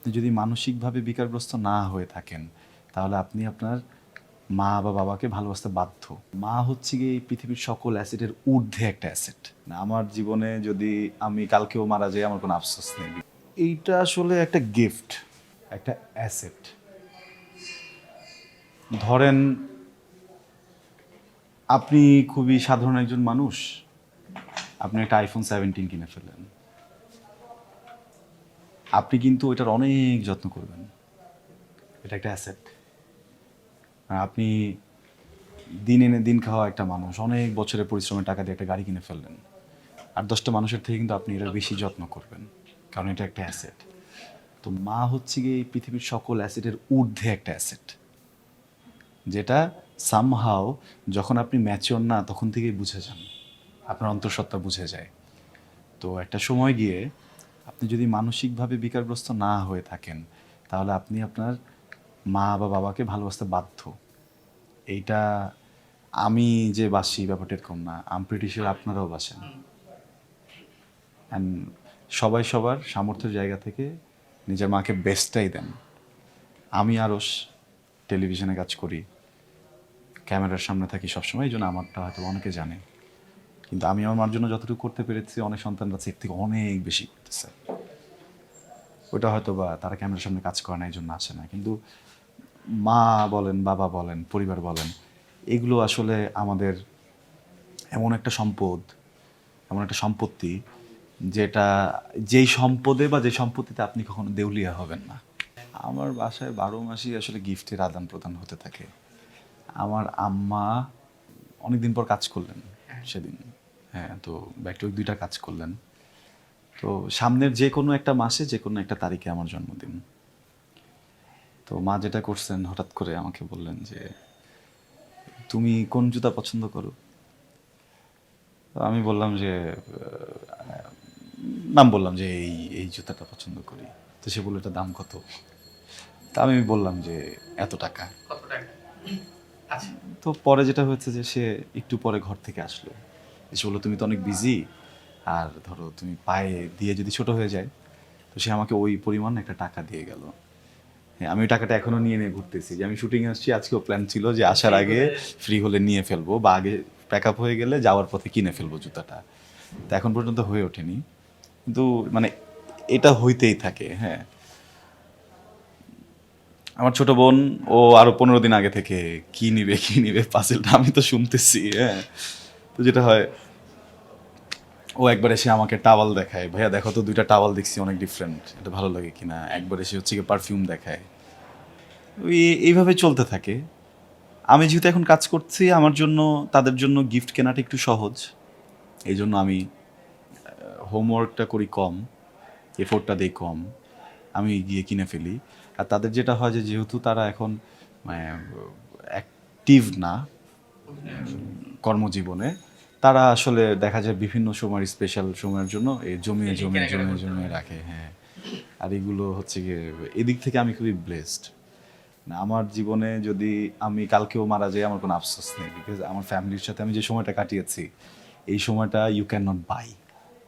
আপনি যদি মানসিকভাবে বিকারগ্রস্ত না হয়ে থাকেন তাহলে আপনি আপনার মা বা বাবাকে ভালোবাসতে বাধ্য। মা হচ্ছে গিয়ে এই পৃথিবীর সকল অ্যাসেটের ঊর্ধ্বে একটা অ্যাসেট। আমার জীবনে যদি আমি কালকেও মারা যাই আমার কোনো আফসোস নেই। এইটা আসলে একটা গিফট, একটা অ্যাসেট। ধরেন আপনি খুবই সাধারণ একজন মানুষ, আপনি একটা আইফোন 17 কিনে ফেললেন, আপনি কিন্তু এটার অনেক যত্ন করবেন। এটা একটা অ্যাসেট। আপনি দিন এনে দিন খাওয়া একটা মানুষ, অনেক বছরের পরিশ্রমের টাকা দিয়ে একটা গাড়ি কিনে ফেললেন, আর 10টা মানুষের থেকে কিন্তু আপনি এটার বেশি যত্ন করবেন, কারণ এটা একটা অ্যাসেট। তো মা হচ্ছে গিয়ে এই পৃথিবীর সকল অ্যাসেটের ঊর্ধ্বে একটা অ্যাসেট, যেটা সামহাও যখন আপনি ম্যাচিওর না তখন থেকেই বুঝে যান, আপনার অন্তঃসত্ত্বা বুঝে যায়। তো একটা সময় গিয়ে আপনি যদি মানসিকভাবে বিকারগ্রস্ত না হয়ে থাকেন তাহলে আপনি আপনার মা বা বাবাকে ভালোবাসতে বাধ্য। এইটা আমি যে বাসি ব্যাপারটা এরকম না, আমি প্রিটি শিওর আপনারাও বাসেন। অ্যান্ড সবাই সবার সামর্থ্যের জায়গা থেকে নিজের মাকে বেস্টটাই দেন। আমি আরস টেলিভিশনে কাজ করি, ক্যামেরার সামনে থাকি সবসময়, এই জন্য আমারটা হয়তো অনেকে জানে। কিন্তু আমি আমার মার জন্য যতটুকু করতে পেরেছি অনেক সন্তানরা এর থেকে অনেক বেশি করতেছে। ওটা হয়তো বা তারা ক্যামেরার সামনে কাজ করে না এই জন্য আসে না, কিন্তু মা বলেন, বাবা বলেন, পরিবার বলেন, এগুলো আসলে আমাদের এমন একটা সম্পদ, এমন একটা সম্পত্তি, যেটা যেই সম্পদে বা যে সম্পত্তিতে আপনি কখনো দেউলিয়া হবেন না। আমার বাসায় 12 মাসই আসলে গিফটের আদান প্রদান হতে থাকে। আমার আম্মা অনেকদিন পর কাজ করলেন সেদিন, হ্যাঁ, তো ব্যাক টু 2টা কাজ করলেন। তো সামনের যে কোনো একটা মাসে যে কোনো একটা তারিখে আমার জন্মদিন। তো মা যেটা করছেন, হঠাৎ করে আমাকে বললেন যে তুমি কোন জুতা পছন্দ করো। তো আমি বললাম যে নাম বললাম যে এই এই জুতাটা পছন্দ করি। তো সে বললো এটা দাম কত। তা আমি বললাম যে এত টাকা। কত টাকা? আচ্ছা। তো পরে যেটা হয়েছে যে সে একটু পরে ঘর থেকে আসলো, এসে বললো তুমি তো অনেক বিজি, আর ধরো তুমি পায়ে দিয়ে যদি ছোট হয়ে যায়। তো সে আমাকে ওই পরিমাণ একটা টাকা দিয়ে গেল। হ্যাঁ, আমি ওই টাকাটা এখনো নিয়ে নিয়ে ঘুরতেছি যে আমি শুটিং আসছি, আজকেও প্ল্যান ছিল যে আসার আগে ফ্রি হলে নিয়ে ফেলবো, বা আগে প্যাক আপ হয়ে গেলে যাওয়ার পথে কিনে ফেলবো জুতাটা। তো এখন পর্যন্ত হয়ে ওঠেনি, কিন্তু মানে এটা হইতেই থাকে। হ্যাঁ, আমার ছোট বোন ও আরো 15 দিন আগে থেকে কি নিবে পাজেলটা আমি তো শুনতেছি। হ্যাঁ, তো যেটা হয় ও একবার এসে আমাকে টাওয়াল দেখায়, ভাইয়া দেখো তো 2টা টাওয়াল দেখছি অনেক ডিফারেন্ট, এটা ভালো লাগে কিনা। একবার এসে হচ্ছে গিয়ে পারফিউম দেখায়। ওই এইভাবে চলতে থাকে। আমি যেহেতু এখন কাজ করছি, আমার জন্য তাদের জন্য গিফট কেনাটা একটু সহজ। এই জন্য আমি হোমওয়ার্কটা করি কম, এফোর্টটা দিই কম, আমি গিয়ে কিনে ফেলি। আর তাদের যেটা হয় যে যেহেতু তারা এখন মানে অ্যাক্টিভ না কর্মজীবনে, তারা আসলে দেখা যায় বিভিন্ন সময় স্পেশাল সময়ের জন্য এই জমিয়ে জমিয়ে জমিয়ে জমিয়ে রাখে। হ্যাঁ, আর এগুলো হচ্ছে গিয়ে এদিক থেকে আমি খুবই ব্লেসড। আমার জীবনে যদি আমি কালকেও মারা যাই আমার কোনো আফসোস নেই, বিকজ আমার ফ্যামিলির সাথে আমি যে সময়টা কাটিয়েছি এই সময়টা ইউ ক্যান নট বাই।